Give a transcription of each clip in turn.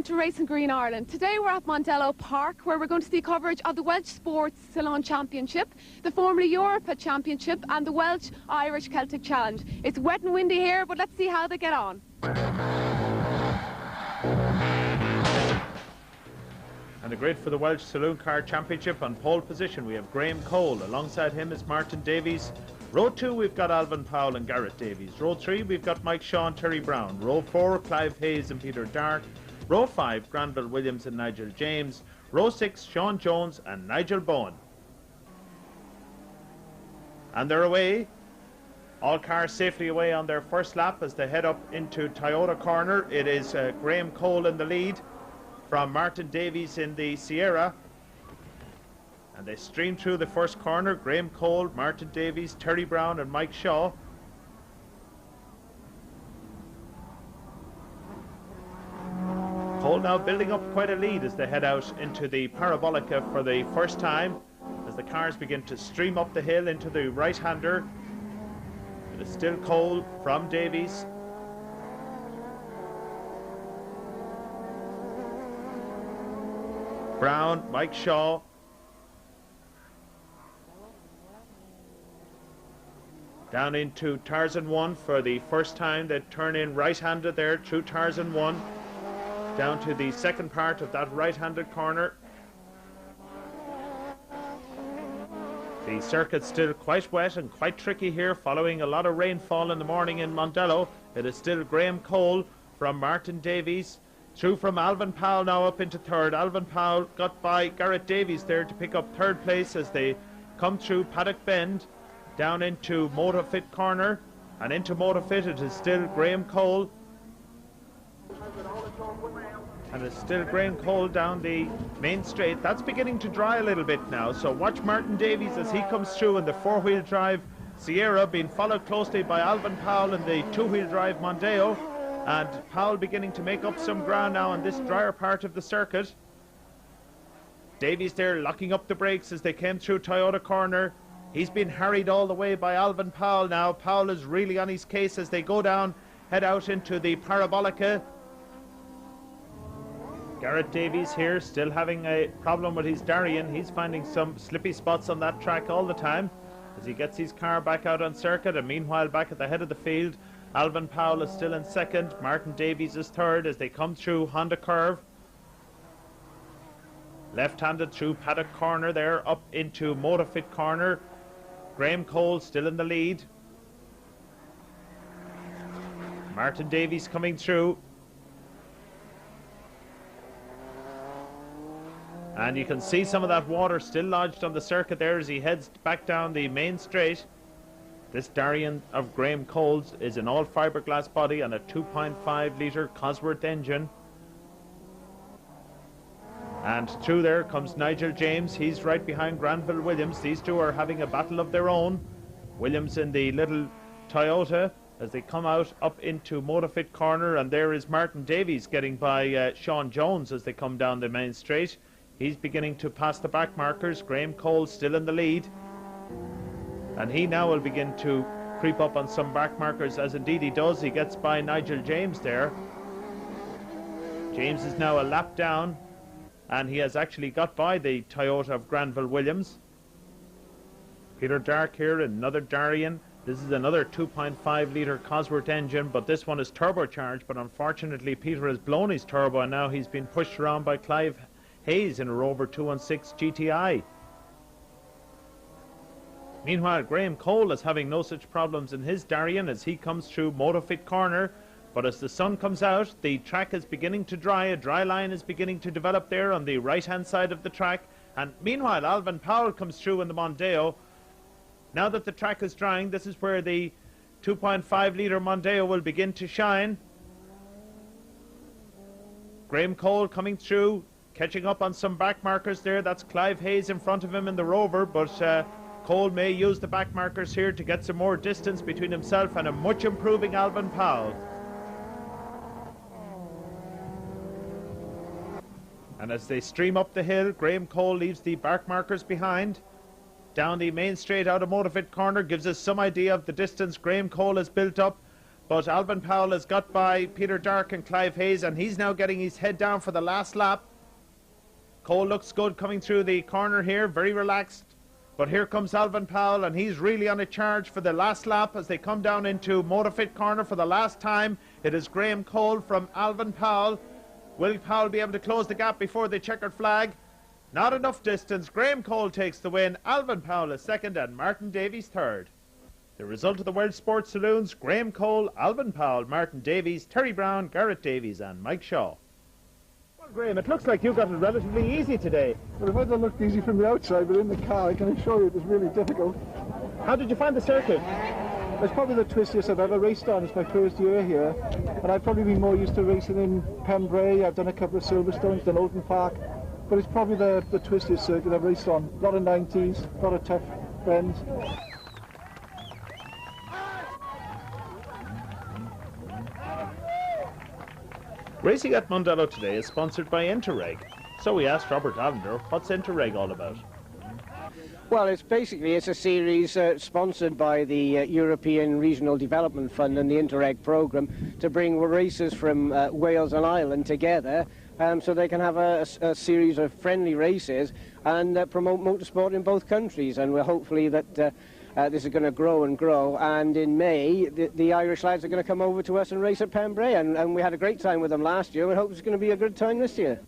to Racing Green Ireland. Today we're at Mondello Park, where we're going to see coverage of the Welsh Sports Saloon Championship, the formerly Europa Championship and the Welsh Irish Celtic Challenge. It's wet and windy here, but let's see how they get on. And the grid for the Welsh Saloon Car Championship. On pole position we have Graham Cole, alongside him is Martin Davies. Row 2 we've got Alvin Powell and Garrett Davies. Row 3 we've got Mike Shaw and Terry Brown. Row 4 Clive Hayes and Peter Dark. Row 5 Granville Williams and Nigel James. Row 6 Sean Jones and Nigel Bowen. And they're away. All cars safely away on their first lap as they head up into Toyota corner. It is Graham Cole in the lead from Martin Davies in the Sierra. And they stream through the first corner. Graham Cole, Martin Davies, Terry Brown and Mike Shaw. Cole now building up quite a lead as they head out into the Parabolica for the first time, as the cars begin to stream up the hill into the right-hander. It is still Cole from Davies. Brown, Mike Shaw. Down into Tarzan 1 for the first time. They turn in right-handed there through Tarzan 1. Down to the second part of that right-handed corner. The circuit's still quite wet and quite tricky here, following a lot of rainfall in the morning in Mondello. It is still Graham Cole from Martin Davies. Through from Alvin Powell now up into third. Alvin Powell got by Garrett Davies there to pick up third place as they come through Paddock Bend. Down into Motofit corner, and into Motofit it is still Graham Cole. And it's still Graham Cole down the main straight. That's beginning to dry a little bit now, so watch Martin Davies as he comes through in the four-wheel drive Sierra, being followed closely by Alvin Powell in the two-wheel drive Mondeo. And Powell beginning to make up some ground now on this drier part of the circuit. Davies there locking up the brakes as they came through Toyota corner. He's been harried all the way by Alvin Powell now. Powell is really on his case as they go down, head out into the Parabolica. Garrett Davies here still having a problem with his Darien. He's finding some slippy spots on that track all the time as he gets his car back out on circuit. And meanwhile, back at the head of the field, Alvin Powell is still in second. Martin Davies is third as they come through Honda Curve. Left-handed through Paddock corner there, up into Motofit corner. Graham Cole still in the lead. Martin Davies coming through. And you can see some of that water still lodged on the circuit there as he heads back down the main straight. This Darien of Graham Cole's is an all fiberglass body and a 2.5 litre Cosworth engine. And through there comes Nigel James. He's right behind Granville Williams. These two are having a battle of their own. Williams in the little Toyota as they come out up into Motofit corner. And there is Martin Davies getting by Sean Jones as they come down the main straight. He's beginning to pass the back markers. Graham Cole still in the lead. And he now will begin to creep up on some back markers, as indeed he does. He gets by Nigel James there. James is now a lap down, and he has actually got by the Toyota of Granville Williams. Peter Dark here, another Darien. This is another 2.5 litre Cosworth engine, but this one is turbocharged, but unfortunately Peter has blown his turbo and now he's been pushed around by Clive Hayes in a Rover 216 GTI. Meanwhile, Graham Cole is having no such problems in his Darien as he comes through Motofit corner. But as the sun comes out, the track is beginning to dry. A dry line is beginning to develop there on the right-hand side of the track. And meanwhile, Alvin Powell comes through in the Mondeo. Now that the track is drying, this is where the 2.5 litre Mondeo will begin to shine. Graham Cole coming through, catching up on some back markers there. That's Clive Hayes in front of him in the Rover, but Cole may use the back markers here to get some more distance between himself and a much improving Alvin Powell. And as they stream up the hill, Graham Cole leaves the back markers behind. Down the main straight out of Motofit corner gives us some idea of the distance Graham Cole has built up. But Alvin Powell has got by Peter Dark and Clive Hayes, and he's now getting his head down for the last lap. Cole looks good coming through the corner here, very relaxed. But here comes Alvin Powell, and he's really on a charge for the last lap as they come down into Motorfit corner for the last time. It is Graham Cole from Alvin Powell. Will Powell be able to close the gap before the checkered flag? Not enough distance. Graham Cole takes the win. Alvin Powell is second and Martin Davies third. The result of the Welsh Sports Saloons: Graham Cole, Alvin Powell, Martin Davies, Terry Brown, Garrett Davies and Mike Shaw. Well, Graham, it looks like you got it relatively easy today. Well, it might have looked easy from the outside, but in the car I can assure you it was really difficult. How did you find the circuit? It's probably the twistiest I've ever raced on. It's my first year here, and I've probably been more used to racing in Pembrey. I've done a couple of Silverstones, done Oulton Park, but it's probably the twistiest circuit I've raced on. A lot of 90s, a lot of tough bends. Racing at Mondello today is sponsored by Interreg. So we asked Robert Allender, what's Interreg all about? Well, it's a series sponsored by the European Regional Development Fund and the Interreg programme to bring racers from Wales and Ireland together so they can have a series of friendly races and promote motorsport in both countries. And we're hopefully that this is going to grow and grow, and in May the Irish lads are going to come over to us and race at Pembrey, and we had a great time with them last year. We hope it's going to be a good time this year.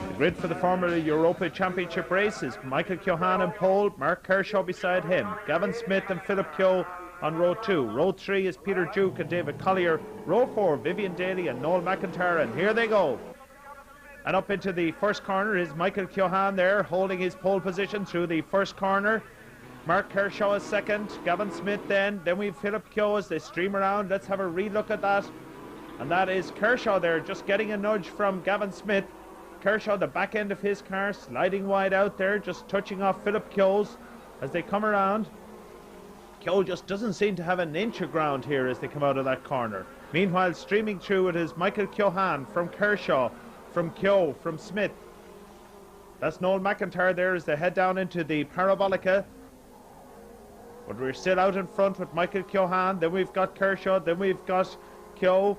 The grid for the Formula Europa Championship race is Michael Keohane in pole, Mark Kershaw beside him, Gavin Smith and Philip Keogh on row 2. Row 3 is Peter Duke and David Collier. Row 4, Vivian Daly and Noel McIntyre, and here they go. And up into the first corner is Michael Keohane there, holding his pole position through the first corner. Mark Kershaw is second, Gavin Smith then we've Philip Keogh as they stream around. Let's have a relook at that. And that is Kershaw there, just getting a nudge from Gavin Smith. Kershaw, the back end of his car, sliding wide out there, just touching off Philip Keogh's as they come around. Keogh just doesn't seem to have an inch of ground here as they come out of that corner. Meanwhile, streaming through it is Michael Keohane from Kershaw, from Keogh, from Smith. That's Noel McIntyre there as they head down into the Parabolica. But we're still out in front with Michael Keohane. Then we've got Kershaw, then we've got Keogh.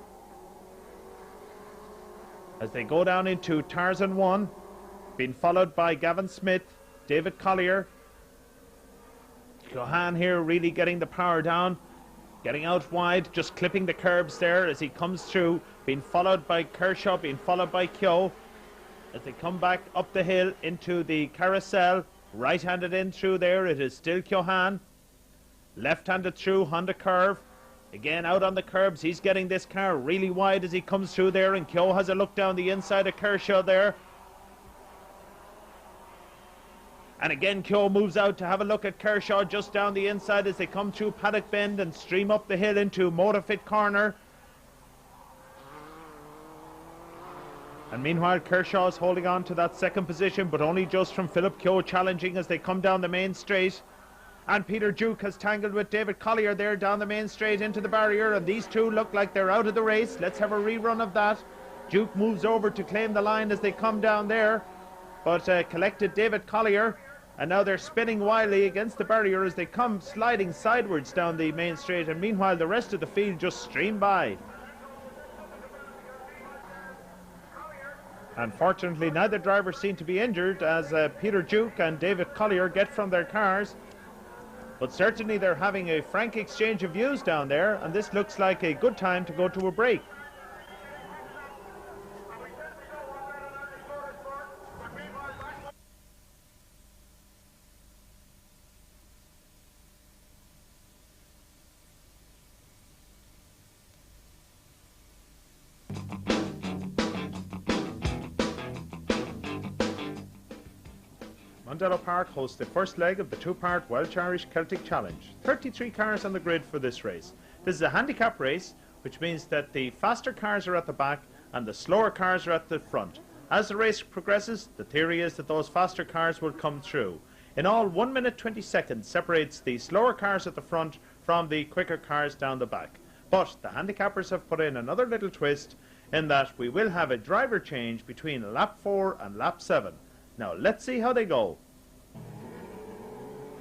As they go down into Tarzan 1, being followed by Gavin Smith, David Collier. Keohane here really getting the power down, getting out wide, just clipping the curbs there as he comes through, being followed by Kershaw, being followed by Keogh. As they come back up the hill into the carousel, right-handed in through there, it is still Keohane. Left-handed through on the curve. Again out on the curbs, he's getting this car really wide as he comes through there, and Keogh has a look down the inside of Kershaw there. And again Keogh moves out to have a look at Kershaw just down the inside as they come through Paddock Bend and stream up the hill into Motorfit corner. And meanwhile Kershaw is holding on to that second position, but only just from Philip Keogh challenging as they come down the main straight. And Peter Duke has tangled with David Collier there down the main straight into the barrier, and these two look like they're out of the race. Let's have a rerun of that. Duke moves over to claim the line as they come down there, but collected David Collier, and now they're spinning wildly against the barrier as they come sliding sidewards down the main straight, and meanwhile the rest of the field just stream by. Unfortunately, neither driver seemed to be injured as Peter Duke and David Collier get from their cars. But certainly they're having a frank exchange of views down there, and this looks like a good time to go to a break. Mondello Park hosts the first leg of the two-part Welsh Celtic Challenge. 33 cars on the grid for this race. This is a handicap race, which means that the faster cars are at the back and the slower cars are at the front. As the race progresses, the theory is that those faster cars will come through. In all, 1 minute 20 seconds separates the slower cars at the front from the quicker cars down the back. But the handicappers have put in another little twist in that we will have a driver change between lap 4 and lap 7. Now let's see how they go.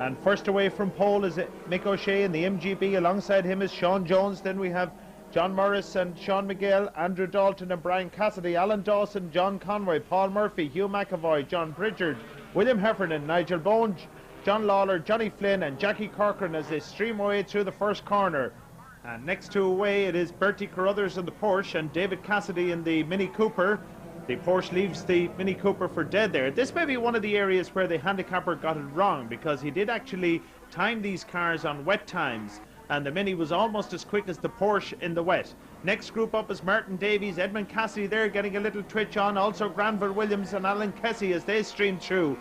And first away from pole is Mick O'Shea in the MGB. Alongside him is Sean Jones. Then we have John Morris and Sean McGill, Andrew Dalton and Brian Cassidy, Alan Dawson, John Conway, Paul Murphy, Hugh McAvoy, John Pritchard, William Heffernan, Nigel Bone, John Lawler, Johnny Flynn and Jackie Corcoran as they stream away through the first corner. And next to away it is Bertie Carruthers in the Porsche and David Cassidy in the Mini Cooper. The Porsche leaves the Mini Cooper for dead there. This may be one of the areas where the handicapper got it wrong, because he did actually time these cars on wet times, and the Mini was almost as quick as the Porsche in the wet. Next group up is Martin Davies, Edmund Cassidy there getting a little twitch on, also Granville Williams and Alan Kessie as they stream through.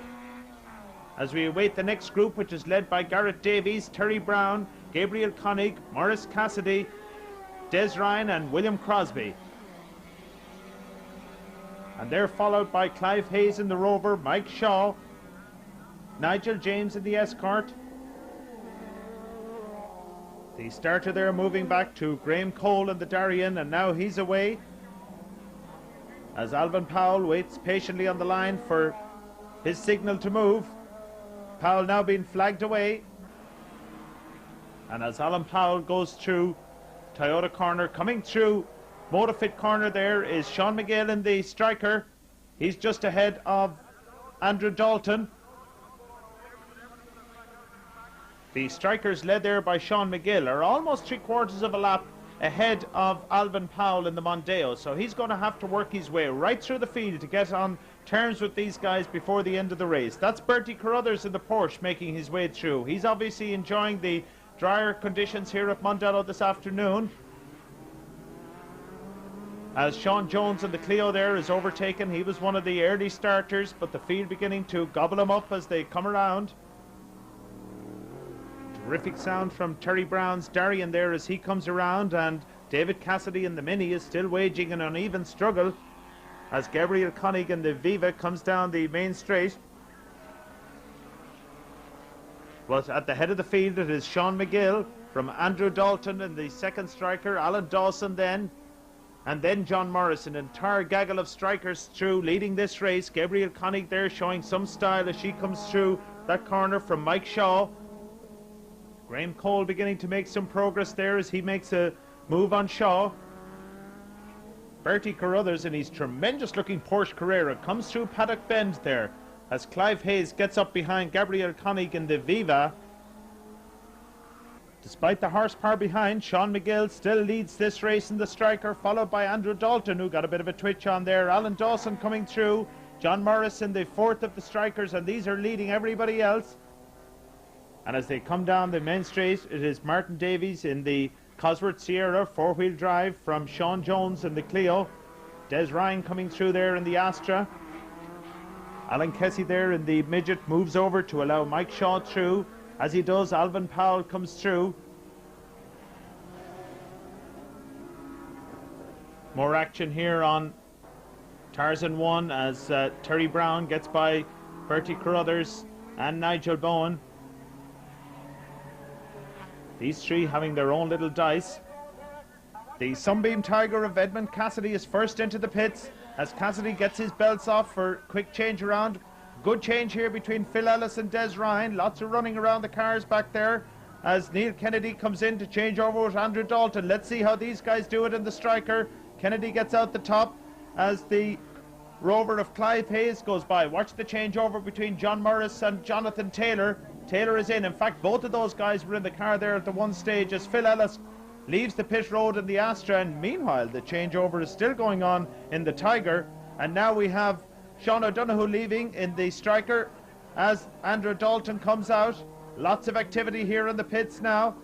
As we await the next group, which is led by Garrett Davies, Terry Brown, Gabriel Koenig, Morris Cassidy, Des Ryan and William Crosby. And they're followed by Clive Hayes in the Rover, Mike Shaw, Nigel James in the Escort. The starter there moving back to Graham Cole in the Darien, and now he's away as Alvin Powell waits patiently on the line for his signal to move. Powell now being flagged away, and as Alan Powell goes through Toyota corner, coming through Motorfit corner there is Sean McGill in the striker. He's just ahead of Andrew Dalton. The strikers led there by Sean McGill are almost 3/4 of a lap ahead of Alvin Powell in the Mondeo, so he's going to have to work his way right through the field to get on terms with these guys before the end of the race. That's Bertie Carruthers in the Porsche making his way through. He's obviously enjoying the drier conditions here at Mondello this afternoon, as Sean Jones in the Clio there is overtaken. He was one of the early starters, but the field beginning to gobble him up as they come around. Terrific sound from Terry Brown's Darien there as he comes around, and David Cassidy in the Mini is still waging an uneven struggle as Gabriel Koenig in the Viva comes down the main straight. But at the head of the field it is Sean McGill from Andrew Dalton in the second striker, Alan Dawson then, and then John Morris, an entire gaggle of strikers through leading this race. Gabriel Koenig there showing some style as she comes through that corner from Mike Shaw. Graham Cole beginning to make some progress there as he makes a move on Shaw. Bertie Carruthers in his tremendous looking Porsche Carrera comes through Paddock Bend there as Clive Hayes gets up behind Gabriel Koenig in the Viva. Despite the horsepower behind, Sean McGill still leads this race in the striker, followed by Andrew Dalton, who got a bit of a twitch on there. Alan Dawson coming through, John Morris in the fourth of the strikers, and these are leading everybody else. And as they come down the main straight, it is Martin Davies in the Cosworth Sierra four-wheel drive from Sean Jones in the Clio. Des Ryan coming through there in the Astra. Alan Kessie there in the Midget moves over to allow Mike Shaw through. As he does, Alvin Powell comes through. More action here on Tarzan 1 as Terry Brown gets by Bertie Carruthers and Nigel Bowen. These three having their own little dice. The Sunbeam Tiger of Edmund Cassidy is first into the pits as Cassidy gets his belts off for quick change around. Good change here between Phil Ellis and Des Ryan. Lots of running around the cars back there as Neil Kennedy comes in to change over with Andrew Dalton. Let's see how these guys do it in the striker. Kennedy gets out the top as the Rover of Clive Hayes goes by. Watch the changeover between John Morris and Jonathan Taylor. Taylor is in. In fact, both of those guys were in the car there at the one stage as Phil Ellis leaves the pit road in the Astra, and meanwhile the changeover is still going on in the Tiger. And now we have Sean O'Donoghue leaving in the striker as Andrew Dalton comes out. Lots of activity here in the pits now.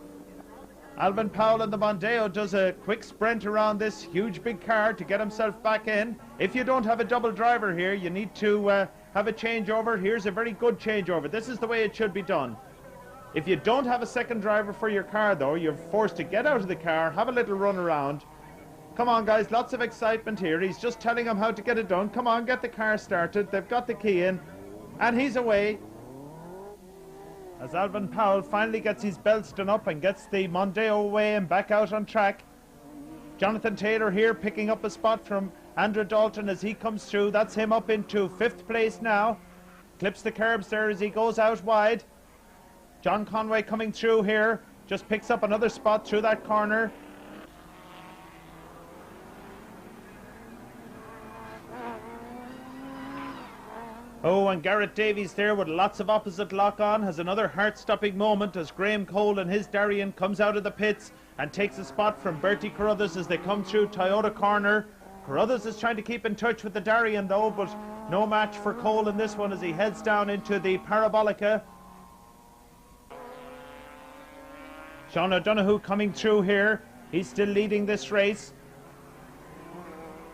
Alvin Powell in the Mondeo does a quick sprint around this huge big car to get himself back in. If you don't have a double driver here, you need to have a changeover. Here's a very good changeover. This is the way it should be done. If you don't have a second driver for your car though, you're forced to get out of the car, have a little run around. Come on guys, lots of excitement here. He's just telling them how to get it done. Come on, get the car started. They've got the key in and he's away. As Alvin Powell finally gets his belts done up and gets the Mondeo away and back out on track. Jonathan Taylor here picking up a spot from Andrew Dalton as he comes through. That's him up into 5th place now. Clips the curbs there as he goes out wide. John Conway coming through here, just picks up another spot through that corner. Oh, and Garrett Davies there with lots of opposite lock on has another heart-stopping moment as Graham Cole and his Darien comes out of the pits and takes a spot from Bertie Carruthers as they come through Toyota corner. Carruthers is trying to keep in touch with the Darien though, but no match for Cole in this one as he heads down into the Parabolica. Sean O'Donoghue coming through here. He's still leading this race.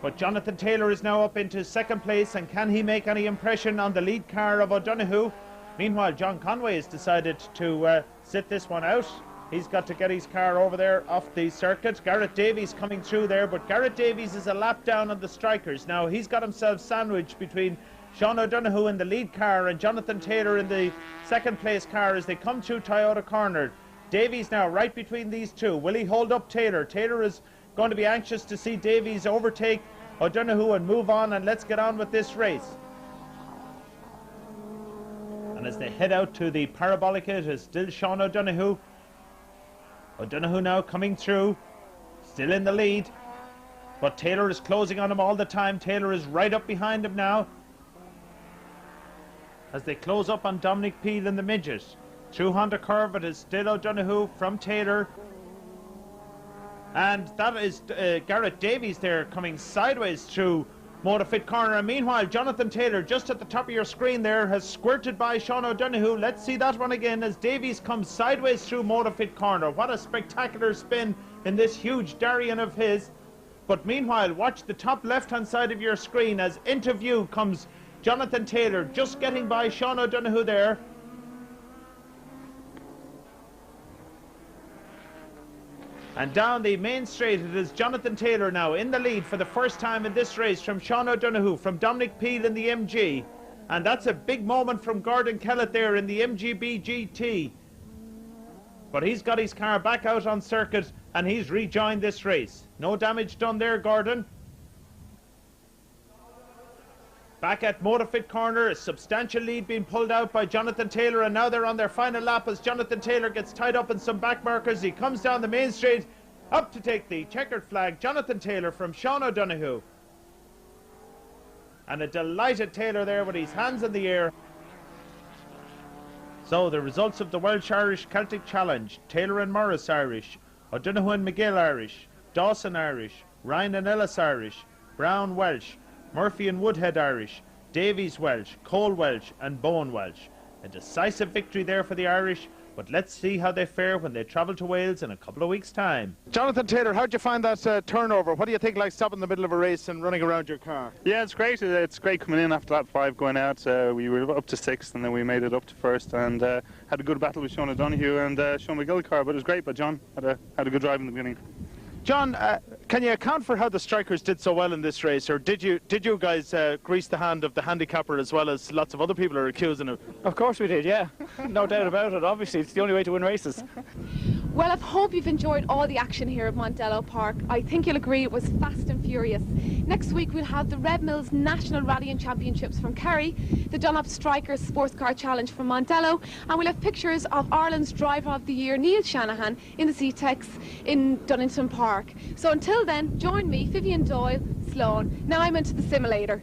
But Jonathan Taylor is now up into second place, and can he make any impression on the lead car of O'Donoghue? Meanwhile, John Conway has decided to sit this one out. He's got to get his car over there off the circuit. Garrett Davies coming through there, but Garrett Davies is a lap down on the strikers. Now he's got himself sandwiched between Sean O'Donoghue in the lead car and Jonathan Taylor in the second place car as they come through Toyota corner. Davies now right between these two. Will he hold up Taylor? Taylor is going to be anxious to see Davies overtake O'Donoghue and move on, and let's get on with this race. And as they head out to the Parabolica, it is still Sean O'Donoghue. O'Donoghue now coming through, still in the lead, but Taylor is closing on him all the time. Taylor is right up behind him now as they close up on Dominic Peel in the midget. Through Honda Curve, it is still O'Donoghue from Taylor. And that is Garrett Davies there coming sideways through Motorfit corner. And meanwhile, Jonathan Taylor, just at the top of your screen there, has squirted by Sean O'Donoghue. Let's see that one again as Davies comes sideways through Motorfit corner. What a spectacular spin in this huge Darien of his. But meanwhile, watch the top left-hand side of your screen as into view comes Jonathan Taylor, just getting by Sean O'Donoghue there. And down the main straight, it is Jonathan Taylor now in the lead for the first time in this race from Sean O'Donoghue, from Dominic Peel in the MG. And that's a big moment from Gordon Kellett there in the MGB GT. But he's got his car back out on circuit and he's rejoined this race. No damage done there, Gordon. Back at Motorfit corner, a substantial lead being pulled out by Jonathan Taylor, and now they're on their final lap as Jonathan Taylor gets tied up in some back markers. He comes down the main straight, up to take the checkered flag, Jonathan Taylor from Sean O'Donoghue. And a delighted Taylor there with his hands in the air. So the results of the Welsh Irish Celtic Challenge: Taylor and Morris Irish, O'Donoghue and McGill Irish, Dawson Irish, Ryan and Ellis Irish, Brown Welsh, Murphy and Woodhead Irish, Davies Welsh, Cole Welsh and Bowen Welsh. A decisive victory there for the Irish, but let's see how they fare when they travel to Wales in a couple of weeks' time. Jonathan Taylor, how'd you find that turnover? What do you think, like stopping in the middle of a race and running around your car? Yeah, it's great. It's great coming in after lap 5 going out. We were up to 6th and then we made it up to 1st and had a good battle with Sean O'Donoghue and Sean McGill car, but it was great. But John had a good drive in the beginning. John, can you account for how the strikers did so well in this race, or did you guys grease the hand of the handicapper as well as lots of other people are accusing him? Of course we did, yeah. No doubt about it. Obviously, it's the only way to win races. Well, I hope you've enjoyed all the action here at Mondello Park. I think you'll agree it was fast and furious. Next week we'll have the Red Mills National Rallying Championships from Kerry, the Dunlop Strikers Sports Car Challenge from Mondello, and we'll have pictures of Ireland's Driver of the Year, Neil Shanahan, in the C-Tex in Dunnington Park. So until then, join me, Vivian Doyle, Sloan. Now I'm into the simulator.